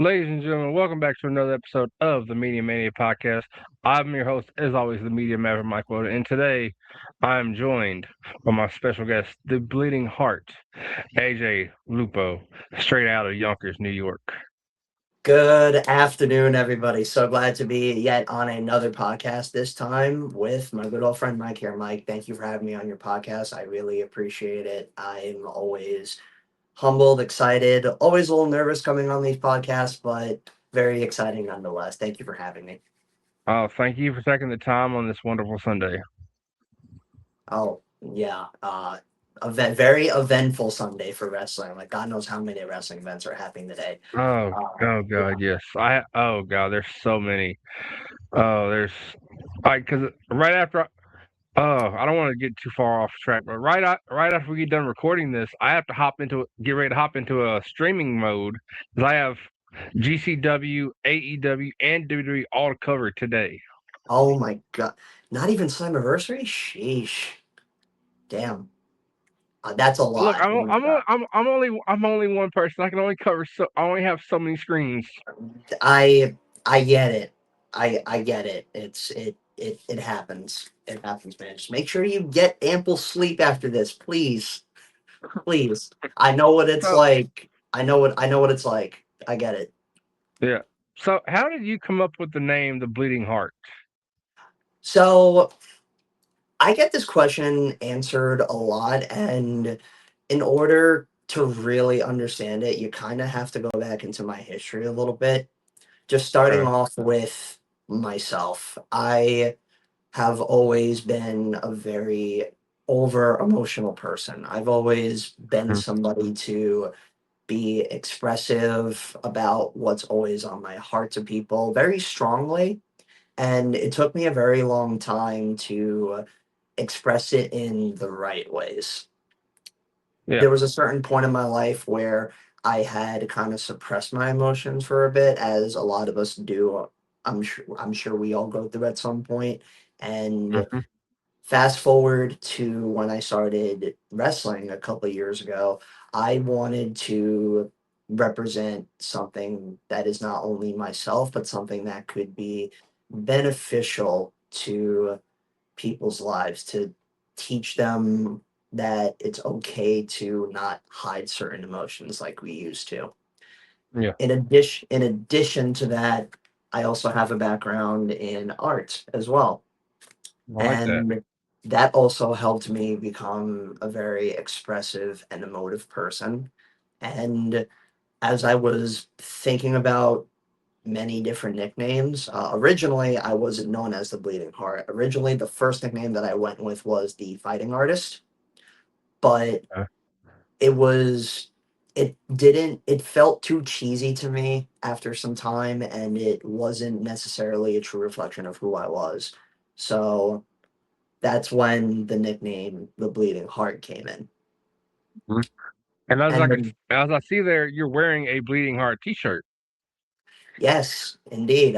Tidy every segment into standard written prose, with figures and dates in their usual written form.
Ladies and gentlemen, welcome back to another episode of the Media Mania Podcast. I'm your host, as always, the Media Maverick Mike Woda, and today I'm joined by my special guest, the Bleeding Heart, AJ Lupo, straight out of Yonkers, New York. Good afternoon, everybody. So glad to be yet on another podcast, this time with my good old friend Mike here. Mike, thank you for having me on your podcast. I really appreciate it. I'm always humbled, excited, always a little nervous coming on these podcasts, but very exciting nonetheless. Thank you for having me. Thank you for taking the time on this wonderful Sunday. Oh, yeah. Very eventful Sunday for wrestling. Like, God knows how many wrestling events are happening today. Oh, oh Yeah. God, yes. Oh God, there's so many. Oh, there's, because right after I don't want to get too far off track, but right after we get done recording this, I have to get ready to hop into a streaming mode because I have GCW, AEW, and WWE all covered today. Oh my God. Not even Slammiversary? Sheesh. Damn. That's a Look, lot. Holy crap. I'm only one person. I can only cover I only have so many screens. I get it. I get it. It happens. It happens, man. Just make sure you get ample sleep after this, please. Please. I know what it's So like. I know what it's like. I get it. yeah. So how did you come up with the name the Bleeding Heart? So I get this question answered a lot, and in order to really understand it, you kind of have to go back into my history a little bit. Just starting Okay. off with myself. I have always been a very over emotional person. I've always been Mhm. somebody to be expressive about what's always on my heart to people very strongly. And it took me a very long time to express it in the right ways. Yeah. There was a certain point in my life where I had kind of suppressed my emotions for a bit, as a lot of us do. I'm sure we all go through at some point. And Hmm. fast forward to when I started wrestling a couple of years ago, I wanted to represent something that is not only myself, but something that could be beneficial to people's lives, to teach them that it's okay to not hide certain emotions like we used to. Yeah. In addition to that, I also have a background in art as well. I like that. And that also helped me become a very expressive and emotive person. And as I was thinking about many different nicknames, originally I wasn't known as the Bleeding Heart. Originally, the first nickname that I went with was the Fighting Artist, but Uh, it was it felt too cheesy to me after some time, and it wasn't necessarily a true reflection of who I was. So that's when the nickname the Bleeding Heart came in. mhm. And And then, as I see there, you're wearing a Bleeding Heart T-shirt. yes, indeed.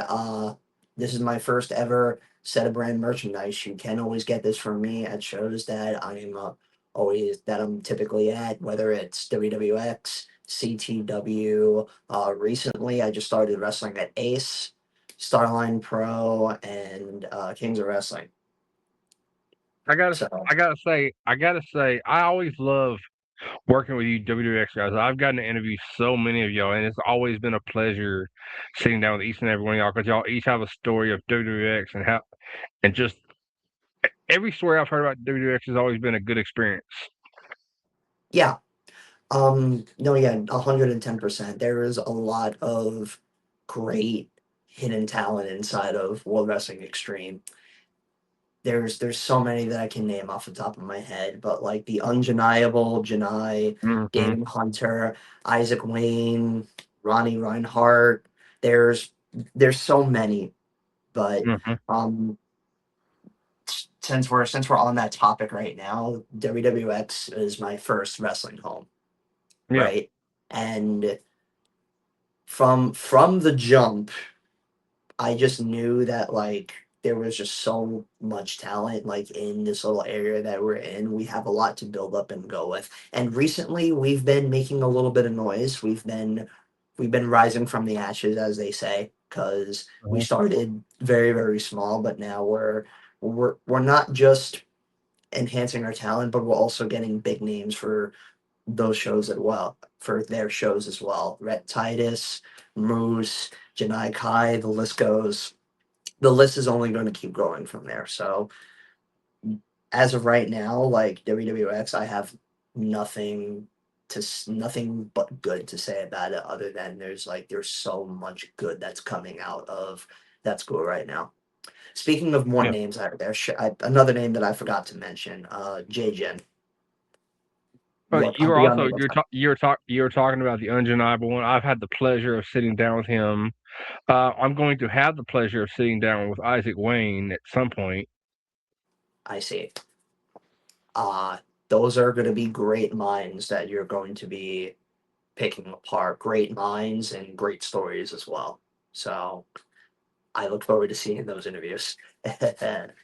This is my first ever set of brand merchandise. You can always get this from me at shows that I'm typically at, whether it's WWX, CTW. Recently, I just started wrestling at Ace, Starline Pro, and Kings of Wrestling. So I gotta say, I always love working with you WWX guys. I've gotten to interview so many of y'all, and it's always been a pleasure sitting down with each and every one of y'all because y'all each have a story of WWX and just every story I've heard about WWX has always been a good experience. yeah, no, yeah, 110%. There is a lot of great hidden talent inside of World Wrestling Extreme. There's so many that I can name off the top of my head, but like the undeniable Janai, Hmm. Damon Hunter, Isaac Wayne, Ronnie Reinhardt. There's there's so many, but Hmm. um since we're on that topic right now, WWX is my first wrestling home, Yeah. right? And from the jump, I just knew that like there was just so much talent like in this little area that we're in. We have a lot to build up and go with. And recently we've been making a little bit of noise. We've been we've been rising from the ashes, as they say, because we Uh-huh. started very, very small, but now we're not just enhancing our talent, but we're also getting big names for those shows as well, for their shows as well. Rhett Titus, Moose, Janai Kai, the list goes. The list is only going to keep growing from there. So as of right now, like WWX, I have nothing nothing but good to say about it, other than there's so much good that's coming out of that school right now. Speaking of more Yeah. names out there, another name that I forgot to mention, JJ. But What you were be on the also lookout. you were talking about the undeniable one. I've had the pleasure of sitting down with him. I'm going to have the pleasure of sitting down with Isaac Wayne at some point. I see. Uh, those are going to be great minds that you're going to be picking apart. Great minds and great stories as well. So I look forward to seeing those interviews.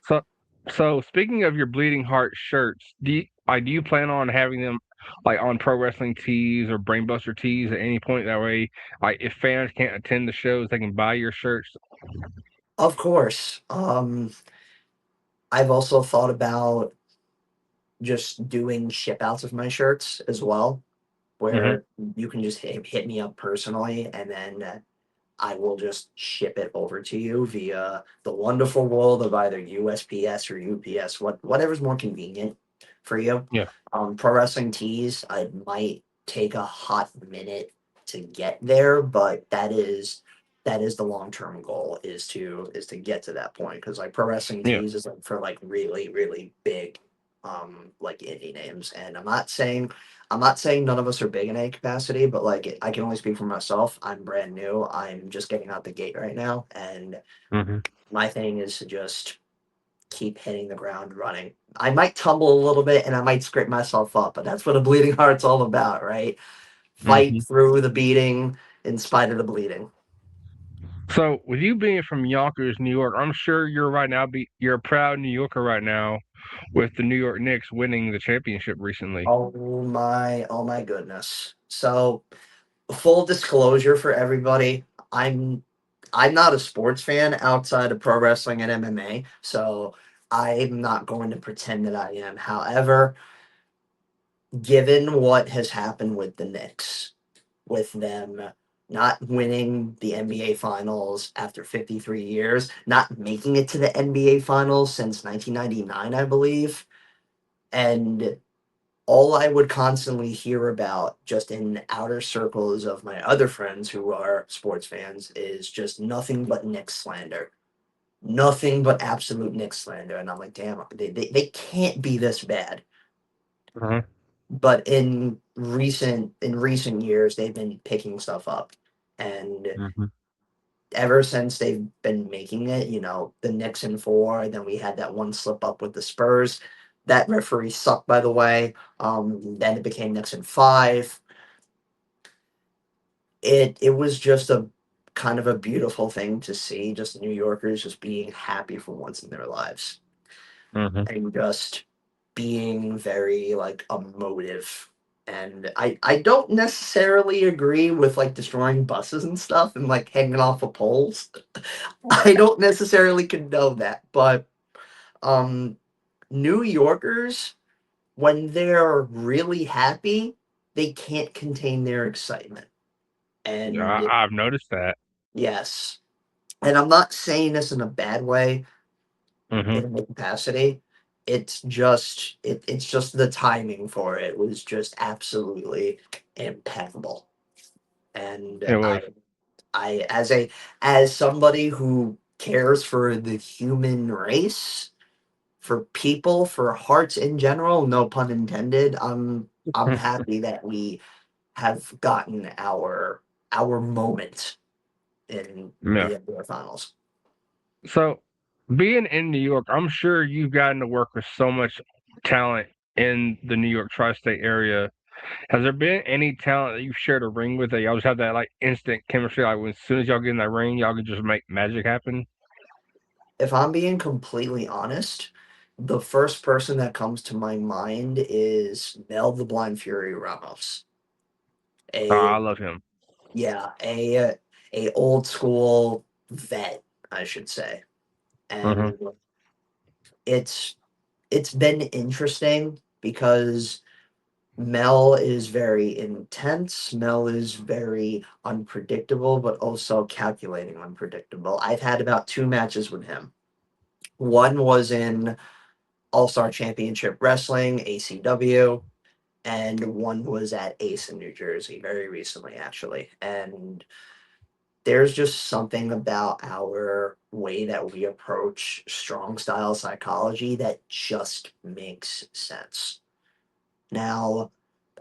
So, so speaking of your Bleeding Heart shirts, do you plan on having them like on Pro Wrestling Tees or Brainbuster Tees at any point? That way, like if fans can't attend the shows, they can buy your shirts. Of course. I've also thought about just doing ship outs of my shirts as well, Hmm. where you can just hit me up personally, and then I will just ship it over to you via the wonderful world of either USPS or UPS, whatever's more convenient for you. Yeah. Pro Wrestling Tees, I might take a hot minute to get there, but that is the long term goal is to get to that point, because like Pro Wrestling Yeah. Tees is like for like really really big like indie names, and I'm not saying none of us are big in any capacity, but like I can only speak for myself. I'm brand new. I'm just getting out the gate right now, and Hmm. my thing is to just keep hitting the ground running. I might tumble a little bit and I might scrape myself up, but that's what a bleeding heart's all about, right? Fight Hmm. through the beating in spite of the bleeding. So, with you being from Yonkers, New York, I'm sure you're a proud New Yorker right now, with the New York Knicks winning the championship recently. Oh my goodness. So full disclosure for everybody, I'm I'm not a sports fan outside of pro wrestling and MMA, so I'm not going to pretend that I am. However, given what has happened with the Knicks, with them not winning the NBA finals after 53 years, not making it to the NBA finals since 1999, I believe, and all I would constantly hear about just in outer circles of my other friends who are sports fans is just nothing but Knicks slander. Nothing but absolute Knicks slander. And I'm like, damn, they can't be this bad. Uh-huh. But in recent years they've been picking stuff up. And Hmm. ever since they've been making it, the Knicks in four, then we had that one slip up with the Spurs. That referee sucked, by the way. Then it became Knicks in five. It was just a kind of a beautiful thing to see, just New Yorkers just being happy for once in their lives, Hmm. and just being very like emotive. And I don't necessarily agree with like destroying buses and stuff and like hanging off of poles. I don't necessarily condone that, but um New Yorkers, when they're really happy, they can't contain their excitement. Yeah, And I've noticed that. yes, and I'm not saying this in a bad way Hmm. in any capacity. It's just the timing for it was just absolutely impeccable. And It was. I as somebody who cares for the human race, for people, for hearts in general, no pun intended, I'm happy that we have gotten our moment in Yeah. the NBA finals. So, being in New York, I'm sure you've gotten to work with so much talent in the New York tri-state area. Has there been any talent that you've shared a ring with that y'all just have that like instant chemistry? Like as soon as y'all get in that ring, y'all can just make magic happen. If I'm being completely honest, the first person that comes to my mind is Mel the Blind Fury Ramos. I A love him. Yeah, a old school vet, I should say. Hmm. And it's it's been interesting because Mel is very intense. Mel is very unpredictable, but also calculating unpredictable. I've had about two matches with him. One was in All Star Championship Wrestling, ACW, and one was at Ace in New Jersey very recently, actually. And there's just something about our way that we approach strong style psychology that just makes sense. Now,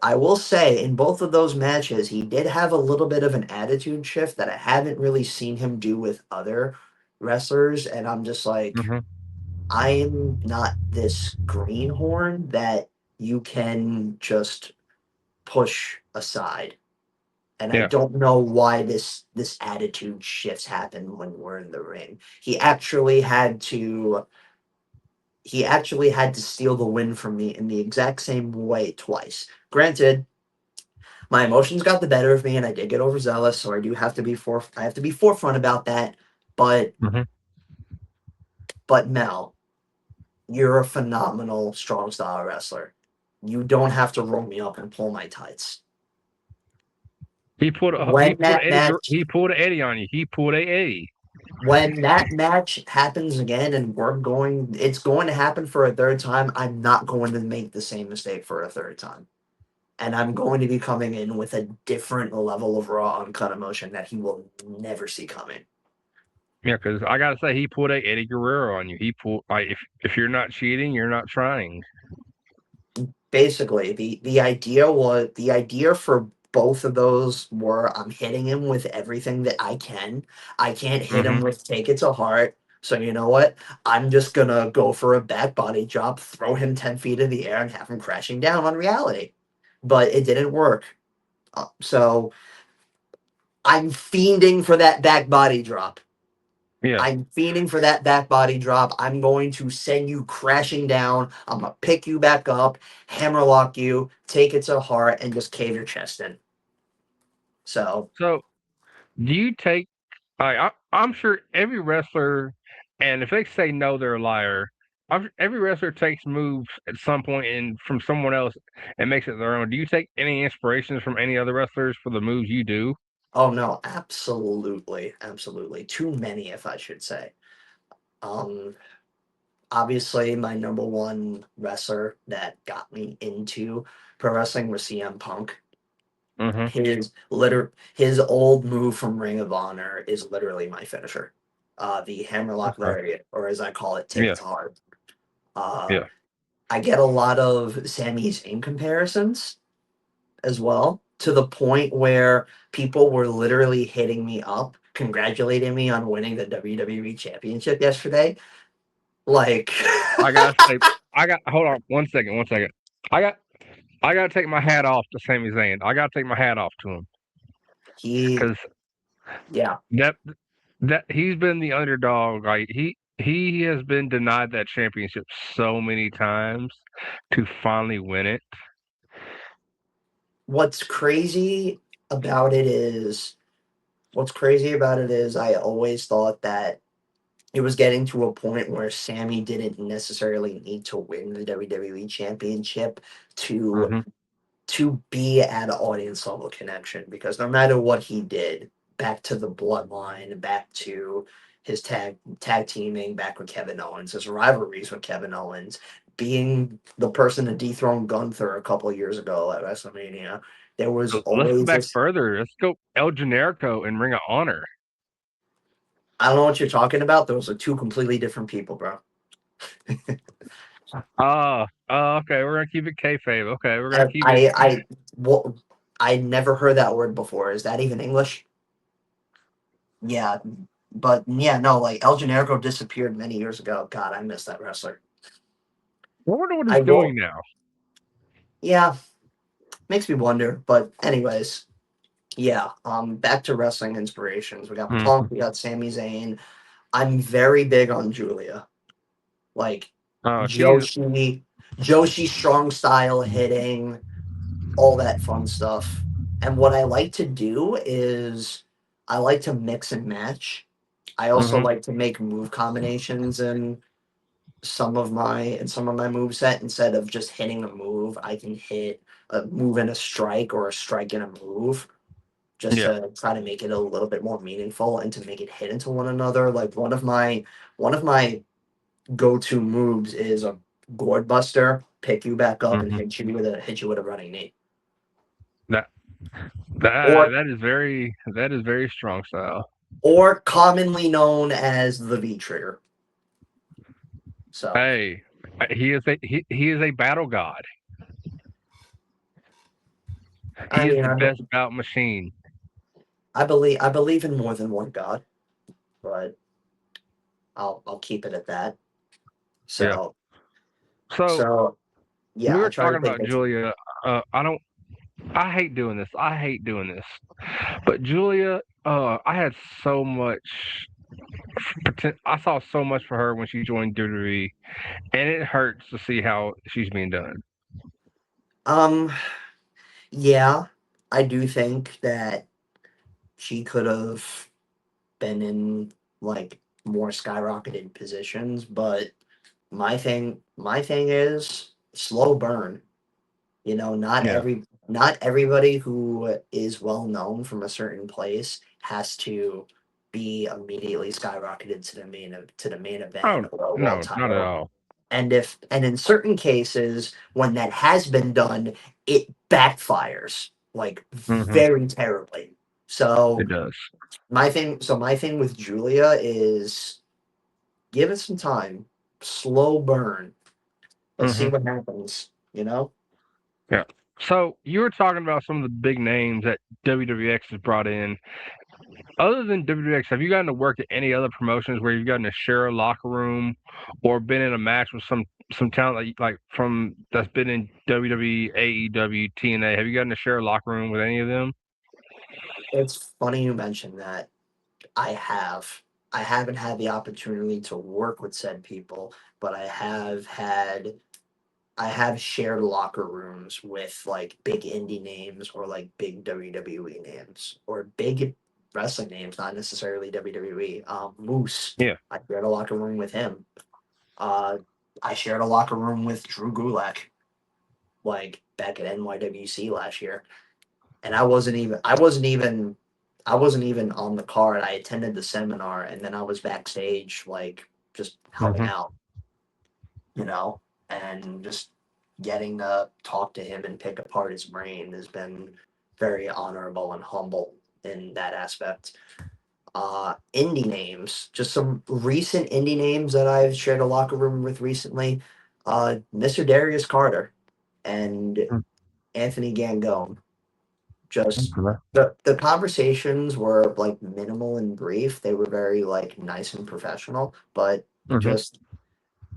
I will say in both of those matches, he did have a little bit of an attitude shift that I haven't really seen him do with other wrestlers. And I'm just like, Hmm. I am not this greenhorn that you can just push aside. And I Yeah. don't know why this attitude shifts happen when we're in the ring. He actually had to steal the win from me in the exact same way twice. Granted, my emotions got the better of me and I did get overzealous, so I have to be forefront about that. But Hmm. Mel, you're a phenomenal strong style wrestler. You don't have to roll me up and pull my tights. When that match He pulled an Eddie on you. He pulled a Eddie. when that match happens again and it's going to happen for a third time, I'm not going to make the same mistake for a third time. And I'm going to be coming in with a different level of raw uncut emotion that he will never see coming. Yeah, because I gotta say he pulled a Eddie Guerrero on you. He pulled like if you're not cheating, you're not trying. Basically, the idea for both of those were I'm hitting him with everything that I can. I can't hit him Hmm. with take it to heart. So you know what? I'm just gonna go for a back body drop, throw him 10 feet in the air, and have him crashing down on reality. But it didn't work. So I'm fiending for that back body drop. Yeah. I'm fiending for that back body drop. I'm going to send you crashing down. I'm gonna pick you back up, hammerlock you, take it to heart, and just cave your chest in. So, So do you take? I'm sure every wrestler, and if they say no, they're a liar. Every wrestler takes moves at some point in from someone else and makes it their own. Do you take any inspirations from any other wrestlers for the moves you do? oh no, absolutely, absolutely. Too many, if I should say. Um, Obviously, my number one wrestler that got me into pro wrestling was CM Punk. Hmm. His old move from Ring of Honor is literally my finisher. The hammerlock Okay. lariat, or as I call it, take it Yeah. to heart. Uh, Yeah. I get a lot of Sami Zayn comparisons as well, to the point where people were literally hitting me up, congratulating me on winning the WWE Championship yesterday. Like, I gotta say, I got hold on one second, one second. I got I gotta take my hat off to Sami Zayn. I gotta take my hat off to him he, because yeah, that that he's been the underdog. Like he has been denied that championship so many times to finally win it. what's crazy about it is, I always thought that it was getting to a point where Sammy didn't necessarily need to win the WWE Championship to Hmm. be at an audience level connection, because no matter what he did, back to the bloodline, back to his tag teaming, back with Kevin Owens, his rivalries with Kevin Owens, being the person to dethrone Gunther a couple of years ago at WrestleMania, there was Let's go always back this. further. Let's go El Generico and Ring of Honor. I don't know what you're talking about. Those are two completely different people, bro. Okay. We're gonna keep it kayfabe. Okay, we're gonna I keep it. I I, what, I never heard that word before. Is that even English? Yeah, but yeah, no, like El Generico disappeared many years ago. God, I miss that wrestler. I wonder what I he's doing will. now. Yeah, makes me wonder. But anyways, yeah. Back to wrestling inspirations. We got Hmm. Punk. We got Sami Zayn. I'm very big on Julia. Like She's Joshi, Joshi strong style hitting, all that fun stuff. And what I like to do is I like to mix and match. I also Mhm. like to make move combinations in some of my move set. Instead of just hitting a move, I can hit a move and a strike, or a strike and a move, just Yeah. to try to make it a little bit more meaningful and to make it hit into one another. Like one of my go-to moves is a gourd buster, pick you back up and Mhm. hit you with a running knee. That that Or that is very strong style. or commonly known as the V trigger. So Hey, he is a battle god. I He is mean the I, best be- bout machine. I believe in more than one god, but I'll keep it at that. Yeah. So So so yeah, we I were try to talking think about of Julia. I don't. I hate doing this. I hate doing this. But Julia, I had so much. I saw so much for her when she joined WWE, and it hurts to see how she's being done. um yeah, I do think that she could have been in like more skyrocketed positions, but my thing is slow burn. Not Yeah. everybody who is well known from a certain place has to be immediately skyrocketed to the main event Oh or a world no, not at title. all. And in certain cases, when that has been done, it backfires like Hmm. very terribly. So It does. my thing with Julia is give it some time, slow burn. Let's see Hmm. what happens. Yeah. So you were talking about some of the big names that WWX has brought in. Other than WWX, have you gotten to work at any other promotions where you've gotten to share a locker room or been in a match with some talent like from that's been in WWE, AEW, TNA? Have you gotten to share a locker room with any of them? It's funny you mentioned that. I have. I haven't had the opportunity to work with said people, but I have shared locker rooms with like big indie names, or like big WWE names, or big wrestling names, not necessarily WWE. Moose. Yeah. I shared a locker room with him. Uh, I shared a locker room with Drew Gulak, like back at NYWC last year, and I wasn't even on the card. I attended the seminar, and then I was backstage, like just helping Hmm. out, you know, and just getting to talk to him and pick apart his brain has been very honorable and humble in that aspect. Indie names, just some recent indie names that I've shared a locker room with recently. Mr. Darius Carter and Anthony Gangone. Just the conversations were like minimal and brief. They were very like nice and professional, but Hmm.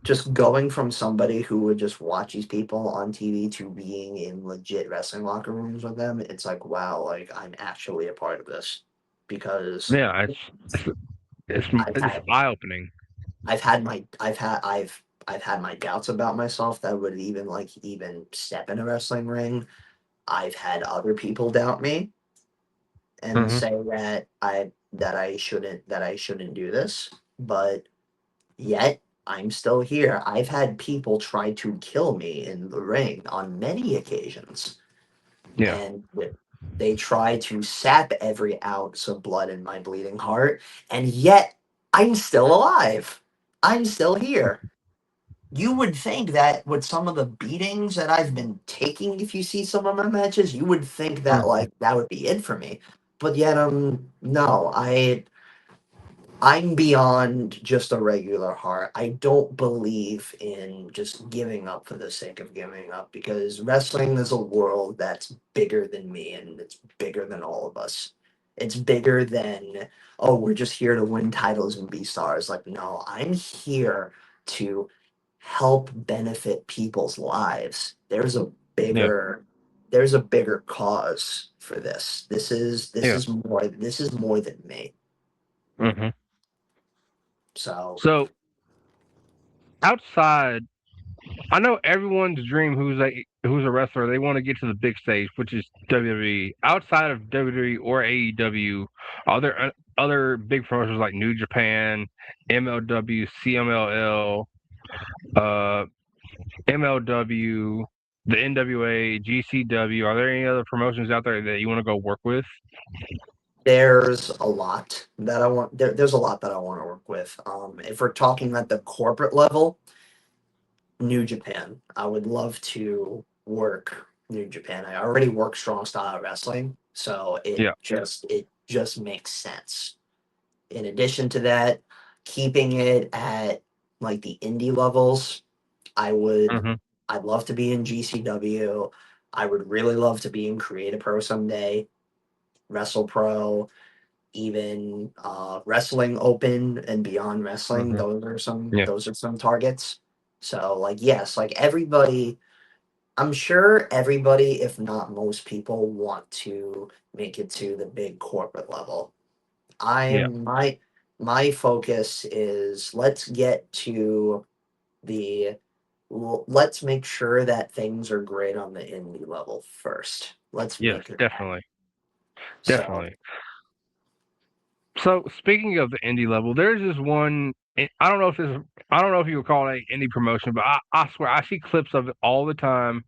just going from somebody who would just watch these people on TV to being in legit wrestling locker rooms with them, it's like wow, like I'm actually a part of this, because Yeah, it's I've it's had eye opening. I've had my doubts about myself that would even step in a wrestling ring. I've had other people doubt me and Hmm. say that I shouldn't do this, but yet I'm still here. I've had people try to kill me in the ring on many occasions, Yeah. and they try to sap every ounce of blood in my bleeding heart, and yet I'm still alive. I'm still here. You would think that with some of the beatings that I've been taking, if you see some of my matches, you would think that Mhm. like that would be it for me. But yet, no, I'm beyond just a regular heart. I don't believe in just giving up for the sake of giving up, because wrestling is a world that's bigger than me, and it's bigger than all of us. It's bigger than, oh, we're just here to win titles and be stars. Like, no, I'm here to help benefit people's lives. Yeah. There's a bigger cause for this. This Yeah. is more than me. Hmm. So So outside, I know everyone's dream who's a who's a wrestler, they want to get to the big stage, which is WWE. Outside of WWE or AEW, other big promotions like New Japan, MLW, CMLL, uh, MLW, the NWA, GCW. Are there any other promotions out there that you want to go work with? There's a lot that I want. There's a lot that I want to work with. If we're talking at the corporate level, New Japan. I would love to work New Japan. I already work strong style wrestling, so Yeah. it just makes sense. In addition to that, keeping it at like the indie levels, I would Hmm. I'd love to be in GCW. I would really love to be in Create a Pro someday, Wrestle Pro, even wrestling open and beyond wrestling. Hmm. Yeah. Those are some targets. So like yes, like everybody, I'm sure everybody, if not most people, want to make it to the big corporate level. Yeah. I'm my focus is let's get to the let's make sure that things are great on the indie level first. Let's Yes. make it happen. Definitely. So Definitely. So speaking of the indie level, there's this one. I don't know if you would call it an indie promotion, but I swear I see clips of it all the time.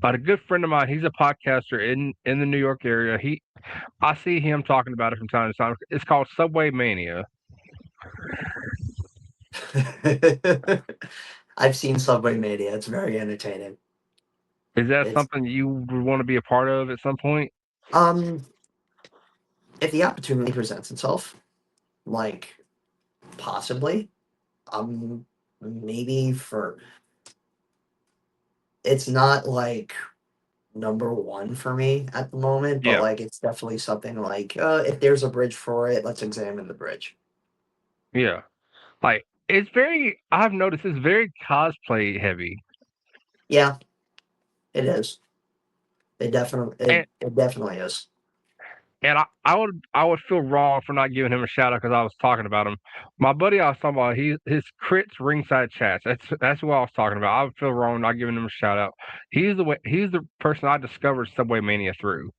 But a good friend of mine, he's a podcaster in the New York area. I see him talking about it from time to time. It's called Subway Mania. I've seen Subway Media. It's very entertaining. Is that It's something you would want to be a part of at some point? um if the opportunity presents itself, like possibly, maybe for it's not like number one for me at the moment, but Yeah. like it's definitely something like if there's a bridge for it, let's examine the bridge. Yeah. Like it's very. I've noticed it's very cosplay heavy, Yeah, it is. and It definitely is. I would feel wrong for not giving him a shout out because I was talking about him. My buddy I was talking about, his crits ringside chats. That's who I was talking about. I would feel wrong not giving him a shout out. He's the person I discovered Subway Mania through.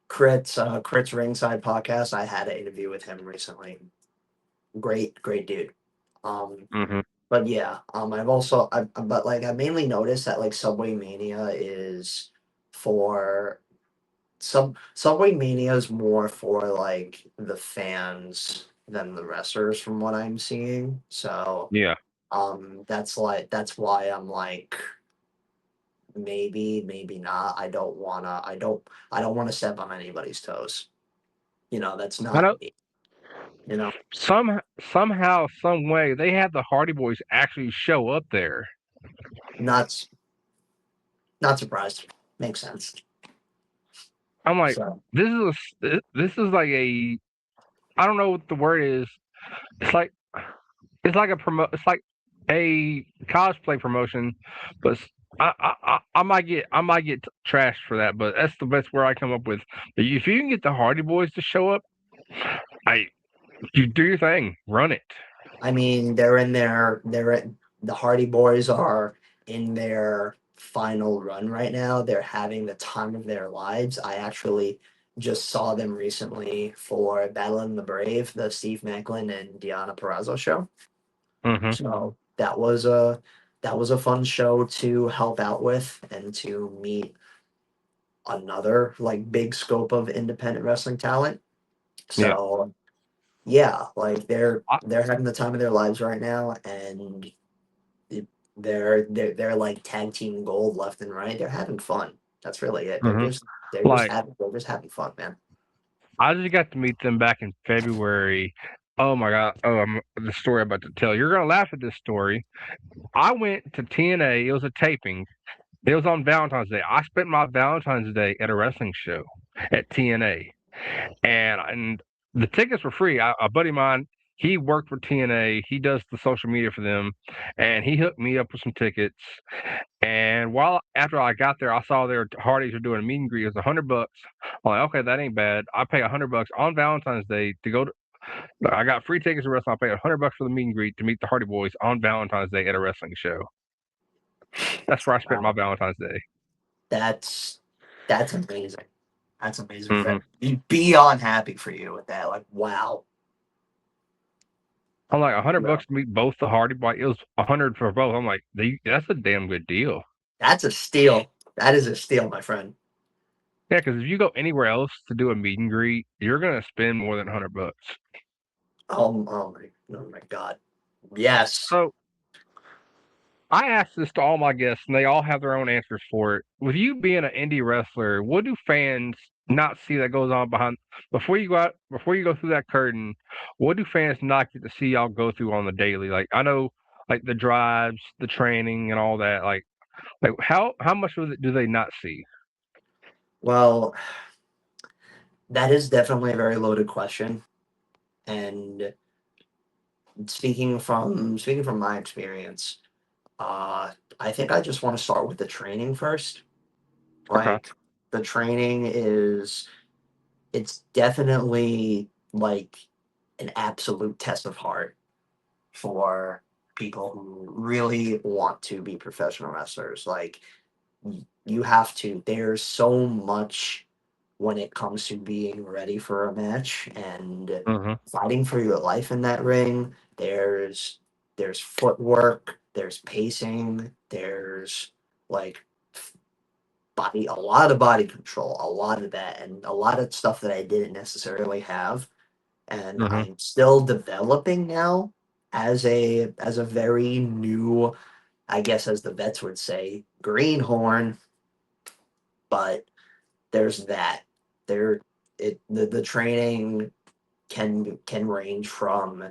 Crit's Ringside podcast. I had an interview with him recently. Great dude. Um, Hmm. but yeah, but like I mainly noticed that like Subway Mania is for Subway Mania is more for like the fans than the wrestlers from what I'm seeing. So Yeah. that's why I'm like maybe not. I don't wanna step on anybody's toes. That's I not know me. You know, somehow, some way, they had the Hardy Boys actually show up there. not not surprised. Makes sense. I'm like, So this is like a I don't know what the word is. It's like it's like a it's like a cosplay promotion, but I might get trashed for that, but that's the best word I come up with. But if you can get the Hardy Boys to show up, I you do your thing, run it. I mean, the Hardy Boys are in their final run right now. They're having the time of their lives. I actually just saw them recently for Battling the Brave, the Steve Macklin and Deanna Perrazzo show. Hmm. So that was a fun show to help out with and to meet another like big scope of independent wrestling talent. Yeah. So yeah, like I, they're having the time of their lives right now, and it- they're like tag team gold left and right. They're having fun. That's really it. hmm Like They're just having fun, man. I just got to meet them back in February. Oh my god! Oh, the story I'm about to tell. You're gonna laugh at this story. I went to TNA. It was a taping. It was on Valentine's Day. I spent my Valentine's Day at a wrestling show at TNA, and the tickets were free. A buddy of mine, he worked for TNA. He does the social media for them, and he hooked me up with some tickets. And while after I got there, I saw their Hardys were doing a meet and greet. It was $100. I'm like, okay, that ain't bad. I pay $100 on Valentine's Day to go to. I got free tickets to wrestling. I paid $100 for the meet and greet to meet the Hardy Boys on Valentine's Day at a wrestling show. That's where I spent Wow, my Valentine's Day. that's that's amazing. That's amazing. Hmm. Be beyond happy for you with that. Like, wow. I'm like Well, $100 to meet both the Hardy Boy. It was 100 for both. I'm like, that's a damn good deal. that's a steal. That is a steal, my friend. Yeah, because if you go anywhere else to do a meet and greet, you're gonna spend more than $100. Oh my God. Yes. So I asked this to all my guests, and they all have their own answers for it. With you being an indie wrestler, what do fans not see that goes on behind before you go through that curtain? What do fans not get to see y'all go through on the daily? Like I know, like the drives, the training, and all that. Like how much of it do they not see? Well, that is definitely a very loaded question. And speaking from my experience, uh, I think I just want to start with the training first. Okay. Like the training is it's definitely like an absolute test of heart for people who really want to be professional wrestlers. Like you have to. There's so much when it comes to being ready for a match and Mm-hmm. fighting for your life in that ring. There's footwork, there's pacing, there's like body a lot of body control, a lot of that, and a lot of stuff that I didn't necessarily have, and Mm-hmm. I'm still developing now as a very new, I guess as the vets would say, greenhorn. But there's that. There the training can range from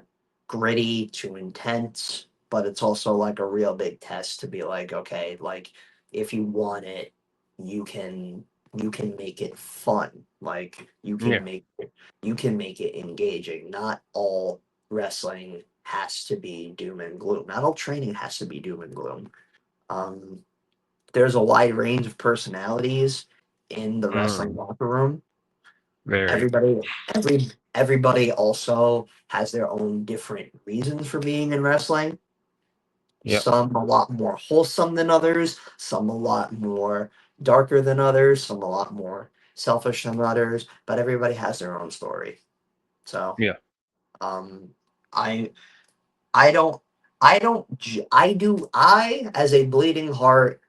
gritty to intense, but it's also like a real big test to be like, okay, like if you want it, you can you can make it fun. Like Yeah. you can make it engaging. Not all wrestling has to be doom and gloom. Not all training has to be doom and gloom. Um, there's a wide range of personalities in the wrestling Mm. locker room. Very. Everybody, everybody also has their own different reasons for being in wrestling. Yep. Some a lot more wholesome than others, some a lot more darker than others, some a lot more selfish than others, but everybody has their own story. So, Yeah. um, I I don't I as a bleeding heart,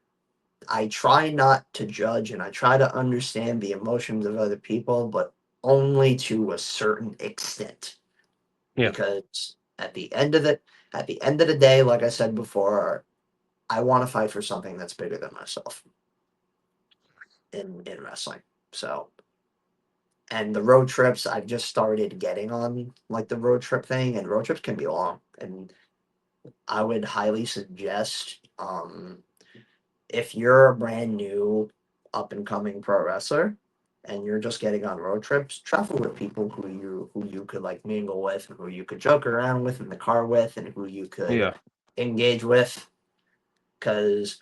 I try not to judge and I try to understand the emotions of other people, but only to a certain extent. Yeah. Because at the end of the day, like I said before, I want to fight for something that's bigger than myself in wrestling. So, and the road trips, I've just started getting on like the road trip thing, and road trips can be long. And I would highly suggest if you're a brand new up and coming pro wrestler and you're just getting on road trips, travel with people who you could like mingle with and who you could joke around with in the car with and who you could Yeah. engage with because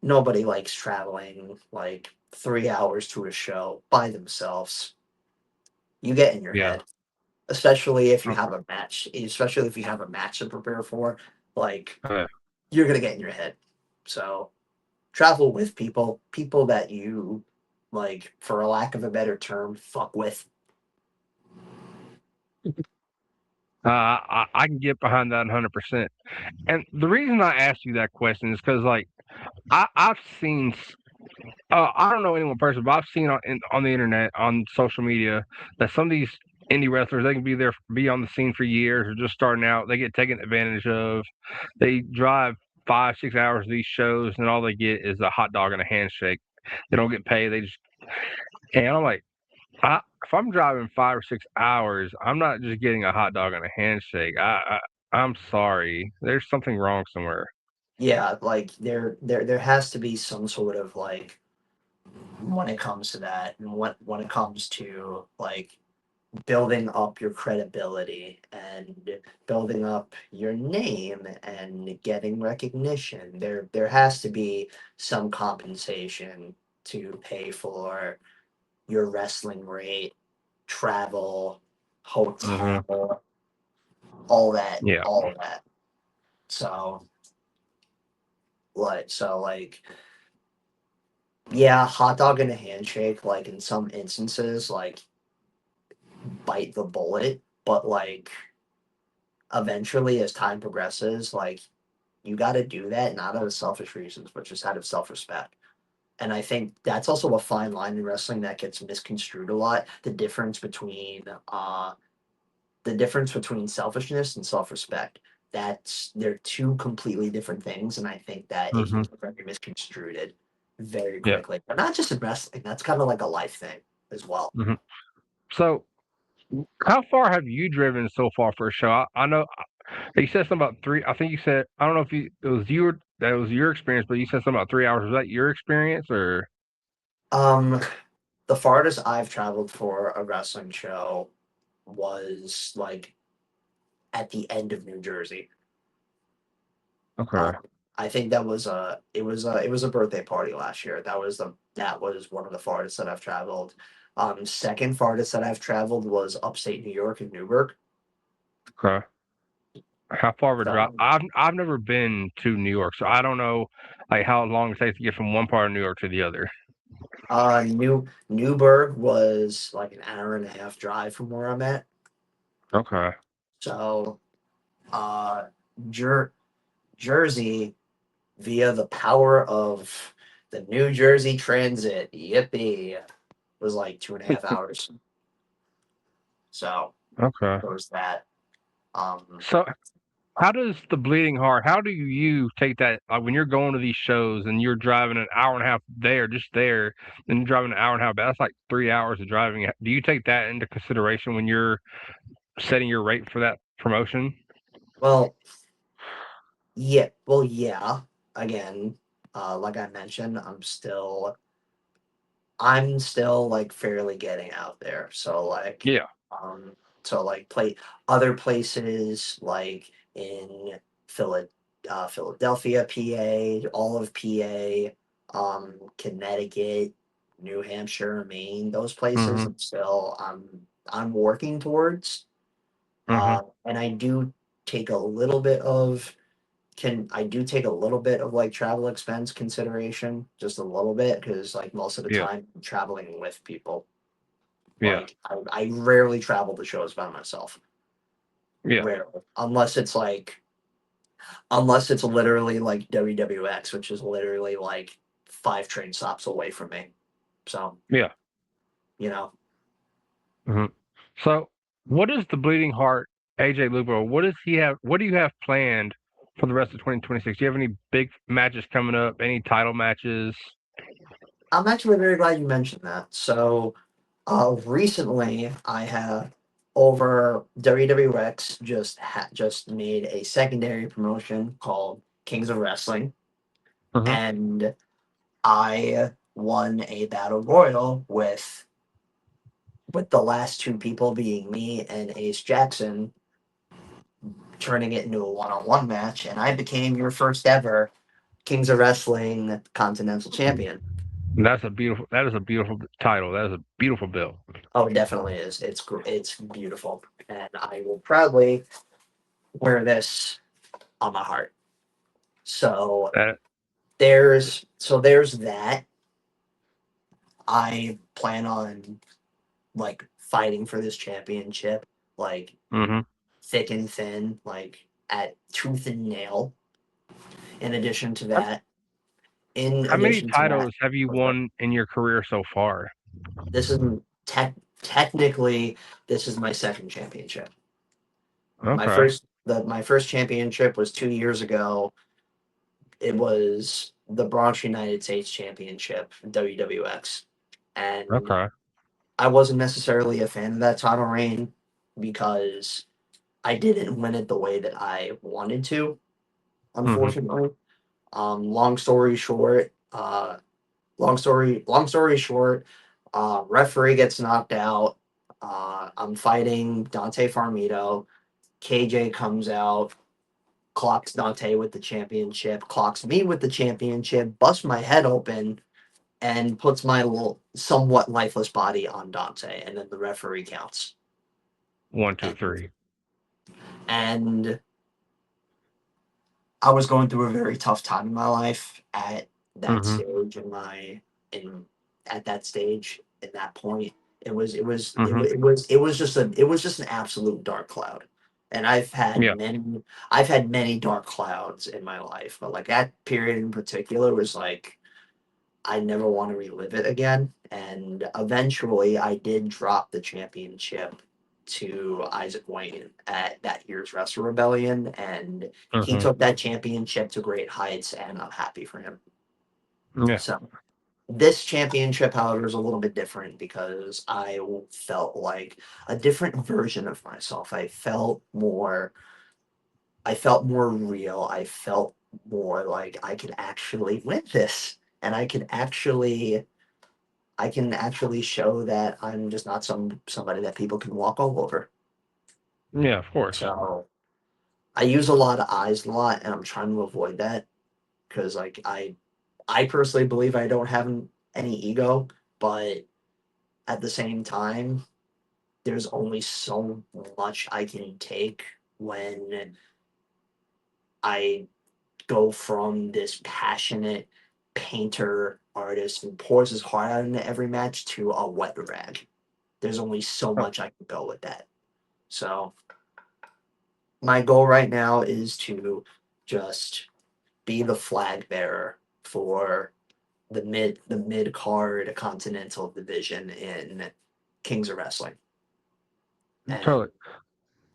nobody likes traveling like 3 hours to a show by themselves. You get in your Yeah. head, especially if you Okay. have a match, especially if you have a match to prepare for, like Yeah. you're gonna get in your head. So travel with people that you like, for a lack of a better term, fuck with. I can get behind that 100%. And the reason I asked you that question is because, like, I've seen, I don't know anyone personally, but I've seen on the internet, on social media, that some of these indie wrestlers, they can be on the scene for years or just starting out. They get taken advantage of. They drive 5, 6 hours to these shows, and all they get is a hot dog and a handshake. They don't get paid. They just, and I'm like, if I'm driving 5 or 6 hours, I'm not just getting a hot dog and a handshake. I'm sorry. There's something wrong somewhere. Yeah, like there has to be some sort of like when it comes to that and when it comes to like building up your credibility and building up your name and getting recognition. There has to be some compensation to pay for your wrestling rate, travel, Hmm. hotel, Yeah. all of that. So Like, yeah, hot dog and a handshake, like in some instances, like bite the bullet, but like eventually as time progresses, like you got to do that not out of selfish reasons, but just out of self respect. And I think that's also a fine line in wrestling that gets misconstrued a lot. The difference between selfishness and self respect. They're two completely different things, and I think that it can Hmm. get very misconstrued very Yeah. quickly. But not just in wrestling. That's kind of like a life thing as well. Hmm. So, how far have you driven so far for a show? I know you said something about three. I think you said I don't know if it was that was your experience, but you said something about 3 hours. Was that your experience or? Um, the farthest I've traveled for a wrestling show was like at the end of New Jersey. Okay. Um, I think that was a birthday party last year. That was one of the farthest that I've traveled. Second farthest that I've traveled was upstate New York in Newburgh. Okay. How far of a drive? So I've never been to New York, so I don't know like how long it takes to get from one part of New York to the other. Newburgh was like an hour and a half drive from where I'm at. Okay. So uh Jer- Jersey via the power of the New Jersey Transit, yippee, was like 2.5 hours. So Okay. there was that. Um So how does the bleeding heart? How do you take that when you're going to these shows and you're driving an hour and a half there, just there, and you're driving an hour and a half back? That's like 3 hours of driving. Do you take that into consideration when you're setting your rate for that promotion? well, yeah. Again, like I mentioned, I'm still like fairly getting out there. Yeah. Um, play other places like in Philadelphia, PA, all of PA, Connecticut, New Hampshire, Maine. Those places, Mm-hmm. I'm working towards. Mm-hmm. And I do take a little bit of can I do take a little bit of like travel expense consideration, just a little bit, because like most of the Yeah. time I'm traveling with people. Yeah. Like I rarely travel to shows by myself. Yeah. Rarely. Unless it's literally like WWX, which is literally like 5 train stops away from me. So, Yeah. you know. Hmm. So, what is the Bleeding Heart AJ Lupo? What does he have? What do you have planned for the rest of 2026? Do you have any big matches coming up? Any title matches? I'm actually very glad you mentioned that. So recently I have over WWX just made a secondary promotion called Kings of Wrestling, Hmm. and I won a battle royal with the last two people being me and Ace Jackson, turning it into a one-on-one match, and I became your first ever Kings of Wrestling Continental Champion. That's a beautiful. That is a beautiful title. That is a beautiful bill. Oh, it definitely is. It's beautiful, and I will proudly wear this on my heart. So That. there's that. I plan on like fighting for this championship, like Hmm. thick and thin, like at tooth and nail. In addition to that, in How many addition to that, titles have you what's that? won in your career so far? This is technically this is my second championship. Okay. My first championship was 2 years ago. It was the Bronx United States Championship, WWX, and Okay. I wasn't necessarily a fan of that title reign because I didn't win it the way that I wanted to, Hmm. unfortunately. Long story short, referee gets knocked out. I'm fighting Dante Farmito. KJ comes out, clocks Dante with the championship, clocks me with the championship, busts my head open, and puts my little somewhat lifeless body on Dante, and then the referee counts. One, two, And three. and I was going through a very tough time in my life at that Mhm. stage in at that stage at that point. Mhm. It was just an absolute dark cloud. And Yeah. I've had many dark clouds in my life, but like that period in particular was like I never want to relive it again. And eventually I did drop the championship to Isaac Wayne at that year's Wrestle Rebellion, and he Mhm. took that championship to great heights, and I'm happy for him. Yeah. So this championship, however, is a little bit different because I felt like a different version of myself. I felt more real. I felt more like I could actually win this, and I can actually show that I'm just not somebody that people can walk all over. Yeah. Of course. So I use a lot of eyes a lot, and I'm trying to avoid that because like I personally believe I don't have any ego, but at the same time, there's only so much I can take when I go from this passionate painter artist who pours his heart out into every match to a wet rag. There's only so Oh, much I can go with that. So my goal right now is to just be the flag bearer for the mid card continental division in Kings of Wrestling. And totally.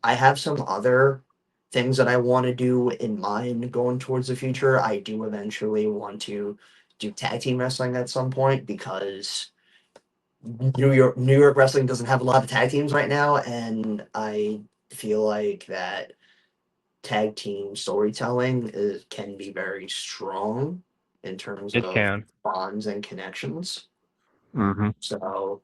I have some other things that I want to do in mind going towards the future. I do eventually want to do tag team wrestling at some point because New York wrestling doesn't have a lot of tag teams right now, and I feel like that tag team storytelling can be very strong in terms It of can. bonds and connections. Mhm. So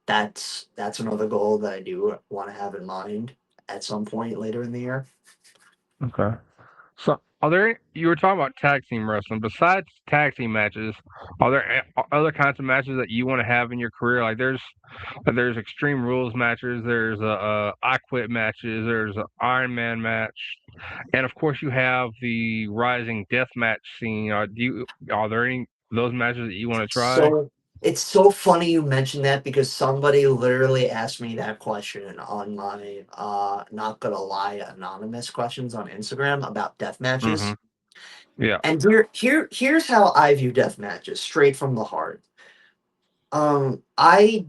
that's another goal that I do want to have in mind at some point later in the year. Okay. So, are there? You were talking about tag team wrestling. Besides tag team matches, are there other kinds of matches that you want to have in your career? Like, there's Extreme Rules matches. There's I Quit matches. There's an Iron Man match, and of course you have the Rising Death match scene. Are there any of those matches that you want to try? So it's so funny you mentioned that because somebody literally asked me that question on my not gonna lie anonymous questions on Instagram about death Mm-hmm. matches. Yeah. And here's how I view death matches straight from the heart. Um I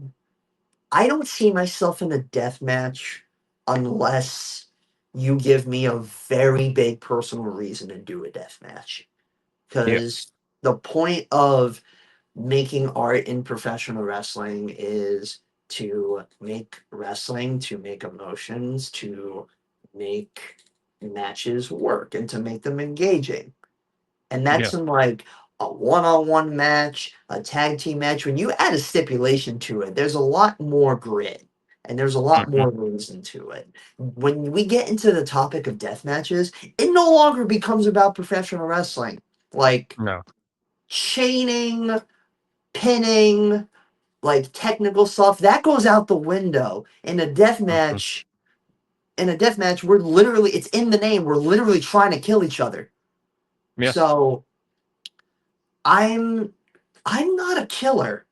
I don't see myself in a death match unless you give me a very big personal reason to do a death match. Yeah. Because the point of making art in professional wrestling is to make wrestling, to make emotions, to make matches work, and to make them engaging. And Yeah. that's in like a one-on-one match, a tag team match. When you add a stipulation to it, there's a lot more grit and there's a lot Mm-hmm. more reason to it. When we get into the topic of death matches, it no longer becomes about professional wrestling. Like No. chaining, pinning, like technical stuff, that goes out the window. Mm-hmm. In a death match, we're literally it's in the name, we're literally trying to kill each other. Yeah. So I'm I'm not a killer.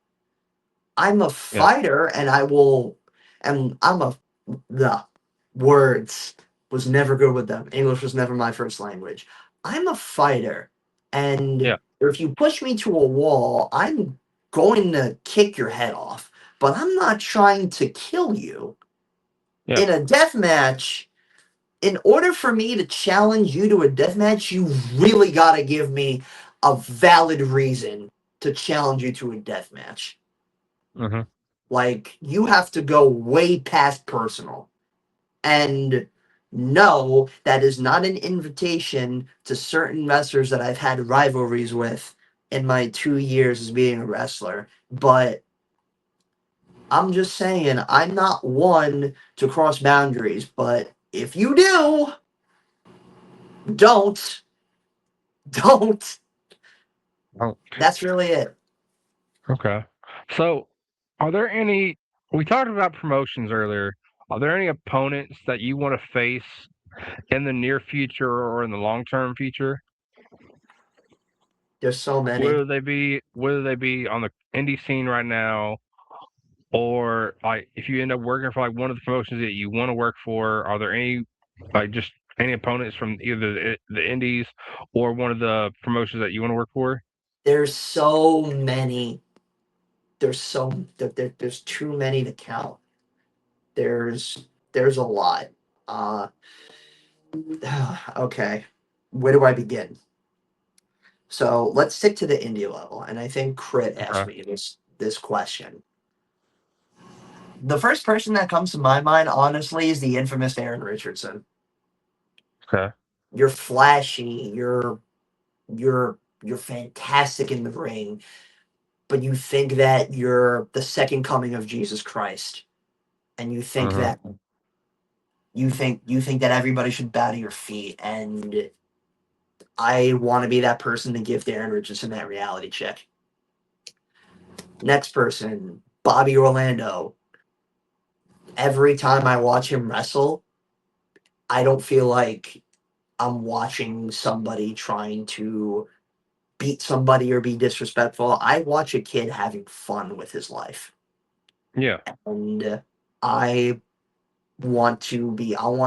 I'm a Yeah. fighter, and I will. And I'm a the words was never good with them. English was never my first language. I'm a fighter, and Yeah. if you push me to a wall, I'm going to kick your head off. But I'm not trying to kill you. Yeah. In a death match, in order for me to challenge you to a death match, you really got to give me a valid reason to challenge you to a death match. Mm-hmm. Like, you have to go way past personal. And no, that is not an invitation to certain wrestlers that I've had rivalries with in my 2 years as being a wrestler. But I'm just saying, I'm not one to cross boundaries. But if you do, don't, don't. Oh, That's really it. okay. So, are there any? We talked about promotions earlier. Are there any opponents that you want to face in the near future or in the long term future? There's so many. Whether they be on the indie scene right now, or like if you end up working for like one of the promotions that you want to work for, are there any like just any opponents from either the indies or one of the promotions that you want to work for? There's so many. There's too many to count. There's a lot. Uh, okay, where do I begin? So let's stick to the indie level, and I think Crit asked Okay. me this question. The first person that comes to my mind, honestly, is the infamous Aaron Richardson. Okay. You're flashy. You're fantastic in the ring, but you think that you're the second coming of Jesus Christ, and Mm-hmm. you think that everybody should bow to your feet, and I want to be that person to give Darren Richardson that reality check. Next person, Bobby Orlando. Every time I watch him wrestle, I don't feel like I'm watching somebody trying to beat somebody or be disrespectful. I watch a kid having fun with his life. Yeah. And I I want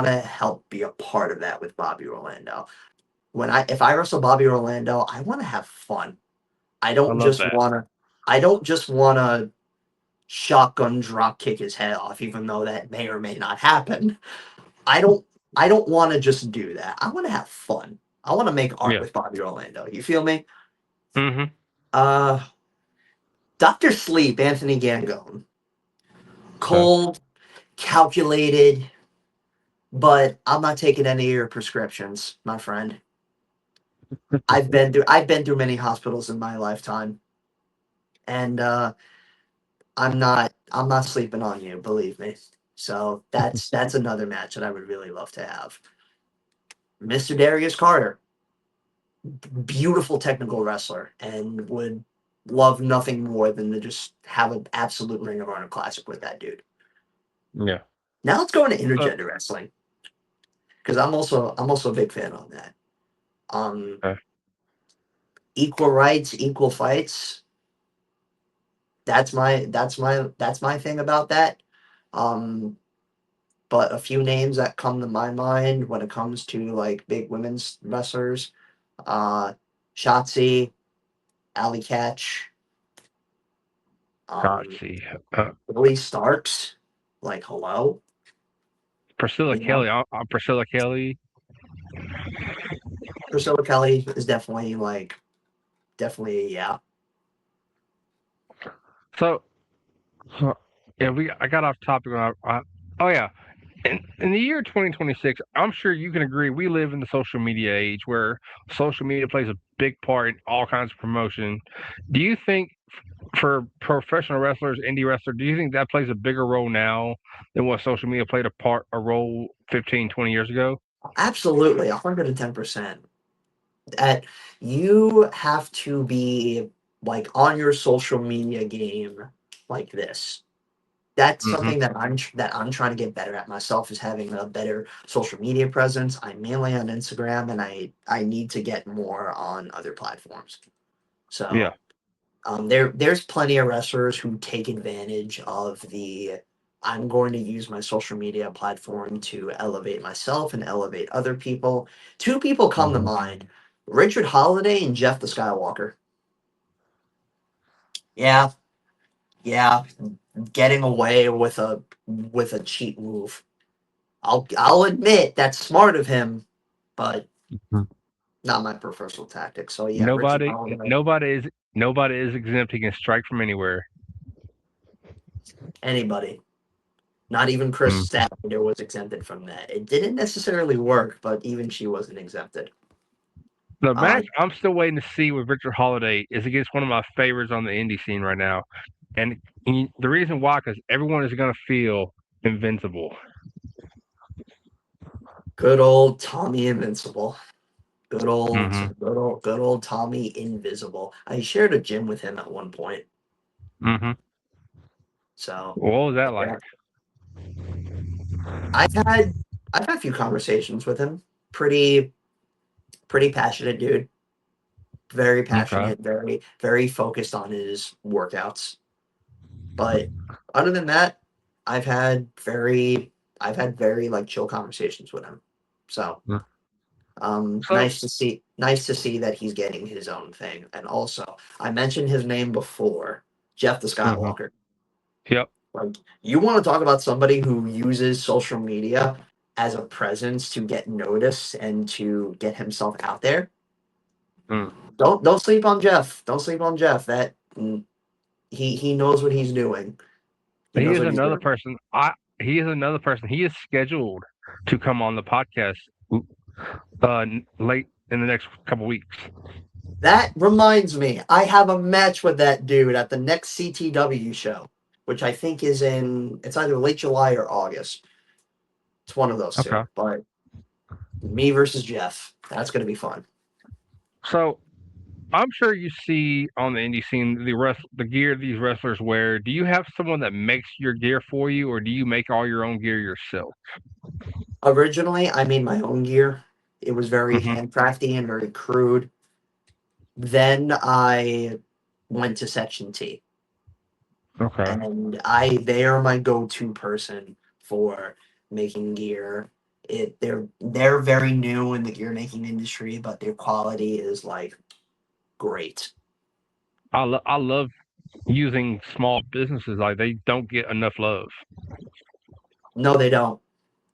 to help be a part of that with Bobby Orlando. If I wrestle Bobby Orlando, I want to have fun. I I don't love just that. want to I don't just want to shotgun drop kick his head off, even though that may or may not happen. I don't I don't want to just do that. I want to have fun. I want to make art Yeah. with Bobby Orlando. You feel me? Mm-hmm. Uh Dr. Sleep, Anthony Gangone. Okay. Cold, calculated, but I'm not taking any of your prescriptions, my friend. I've been through many hospitals in my lifetime, and I'm not sleeping on you, believe me. So that's another match that I would really love to have. Mr. Darius Carter, beautiful technical wrestler, and would love nothing more than to just have an absolute Ring of Honor classic with that dude. Yeah. Now let's go into So, intergender wrestling because I'm also a big fan on that. Um, okay. Equal rights, equal fights. That's my thing about that. Um, but a few names that come to my mind when it comes to like big women's wrestlers, uh, Shotzi, Allie Catch, God, um, see. Billy Starks. Like hello, Priscilla you know, Kelly. I'm Priscilla Kelly. Priscilla Kelly is definitely like definitely yeah. So, so yeah, I got off topic. Oh yeah, in the year 2026, I'm sure you can agree we live in the social media age where social media plays a big part in all kinds of promotion. Do you think for professional wrestlers, indie wrestlers, do you think that plays a bigger role now than what social media played a role 15, 20 years ago? Absolutely, 110%. At You have to be like on your social media game like this. That's Hmm. something that I'm trying to get better at myself is having a better social media presence. I'm mainly on Instagram and I need to get more on other platforms. Yeah. So there's plenty of wrestlers who take advantage of the I'm going to use my social media platform to elevate myself and elevate other people. Two people come to Hmm. mind: Richard Holiday and Jeff the Skywalker. Yeah, yeah, getting away with a cheat move. I'll admit that's smart of him, but not my professional tactic. So yeah, Richard Nobody, Holiday. nobody is, nobody is exempt. He can strike from anywhere. Anybody. Not even Chris Mm. Statlander was exempted from that. It didn't necessarily work, but even she wasn't exempted. The match Um, I'm still waiting to see with Richard Holiday is against one of my favorites on the indie scene right now, and the reason why, because everyone is gonna feel invincible. Good old Tommy Invincible. Hmm. Good old Tommy Invisible. I shared a gym with him at one point. Hmm. So What was that like? yeah, I've had. I've had a few conversations with him. Pretty pretty passionate dude. Very Okay. passionate, very focused on his workouts. But other than that, I've had very I've had very like chill conversations with him. So Mm. So, nice to see that he's getting his own thing. And also, I mentioned his name before, Jeff the hmm Skywalker. yep. Like, you want to talk about somebody who uses social media as a presence to get noticed and to get himself out there? Mm. Don't sleep on Jeff. Don't sleep on Jeff. He knows what he's doing. He He knows is what he's another doing. person. He is another person. He is scheduled to come on the podcast late in the next couple weeks. That reminds me, I have a match with that dude at the next CTW show, which I think is it's either late July or August. It's one of those Okay. two. But me versus Jeff, that's gonna be fun. So I'm sure you see on the indie scene the gear these wrestlers wear. Do you have someone that makes your gear for you, or do you make all your own gear yourself? Originally, I made my own gear. It was very hmm handcrafty and very crude. Then I went to Section T, Okay. and they are my go-to person for making gear. They're very new in the gear making industry, but their quality is like great. I love using small businesses. Like they don't get enough love. No, they don't.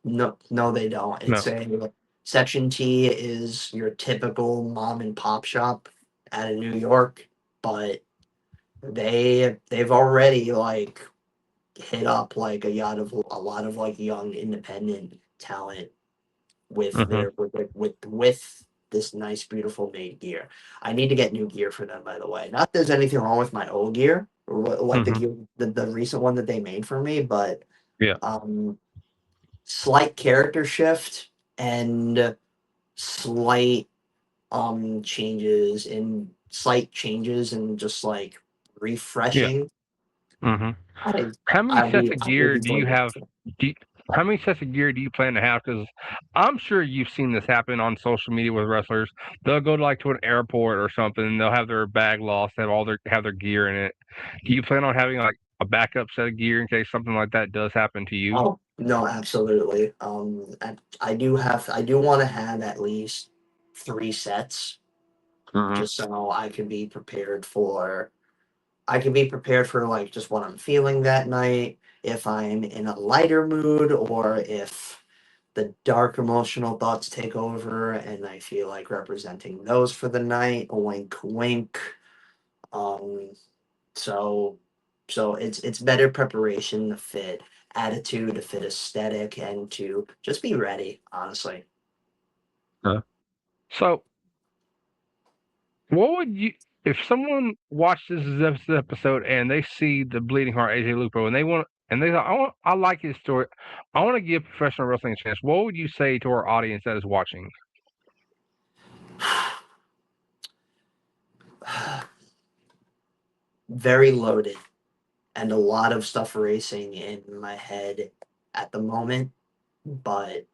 No, they don't. No. Section T is your typical mom and pop shop out of New York, but they've already like hit up like a lot of like young independent talent with hmm their with this nice beautiful made gear. I need to get new gear for them, by the way. Not there's anything wrong with my old gear or like the hmm gear the recent one that they made for me, but Yeah. um slight character shift and slight slight changes and just like Yeah. refreshing. hmm I How many sets of I will gear be do you totally have? into it. Do you, how many sets of gear do you plan to have? Because I'm sure you've seen this happen on social media with wrestlers. They'll go to an airport or something, and they'll have their bag lost, have their gear in it. Do you plan on having like a backup set of gear in case something like that does happen to you? Oh no, absolutely. I do want to have at least 3 sets hmm just so I can be prepared for like just what I'm feeling that night, if I'm in a lighter mood or if the dark emotional thoughts take over and I feel like representing those for the night. Wink wink. Um so it's better preparation to fit attitude, to fit aesthetic, and to just be ready, honestly. So, what would you if someone watches this episode and they see the Bleeding Heart AJ Lupo and they thought I like his story, I want to give professional wrestling a chance. What would you say to our audience that is watching? Very loaded and a lot of stuff racing in my head at the moment, but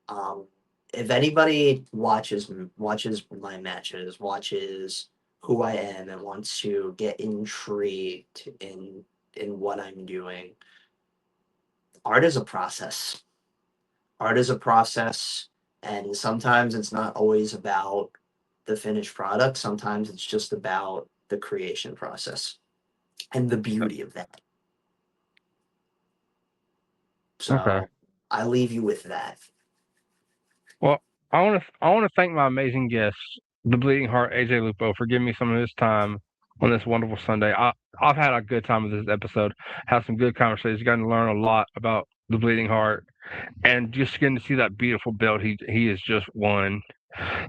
um if anybody watches my matches, watches who I am and wants to get intrigued in what I'm doing, art is a process. Art is a process, and sometimes it's not always about the finished product. Sometimes it's just about the creation process and the beauty of that. Okay. So I leave you with that. Well, I want to thank my amazing guest, the Bleeding Heart AJ Lupo, for giving me some of his time on this wonderful Sunday. I've had a good time with this episode. Had some good conversations. Gotten to learn a lot about the Bleeding Heart, and just getting to see that beautiful belt he has just won.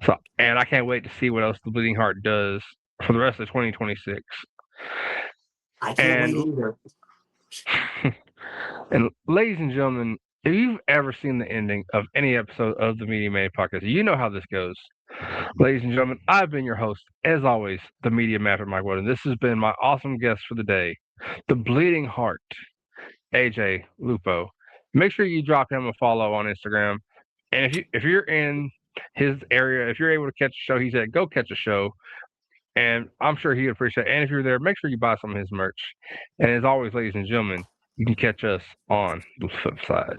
So, and I can't wait to see what else the Bleeding Heart does for the rest of 2026. I can't wait And either. and ladies and gentlemen, if you've ever seen the ending of any episode of the Media Mania Podcast, you know how this goes. Ladies and gentlemen, I've been your host, as always, the Media Mapper Mike Wood, and this has been my awesome guest for the day, the Bleeding Heart, AJ Lupo. make sure you drop him a follow on Instagram. And if you're in his area, if you're able to catch a show, he said go catch a show, and I'm sure he'd appreciate it. And if you're there, make sure you buy some of his merch. And as always, ladies and gentlemen, you can catch us on the flip side.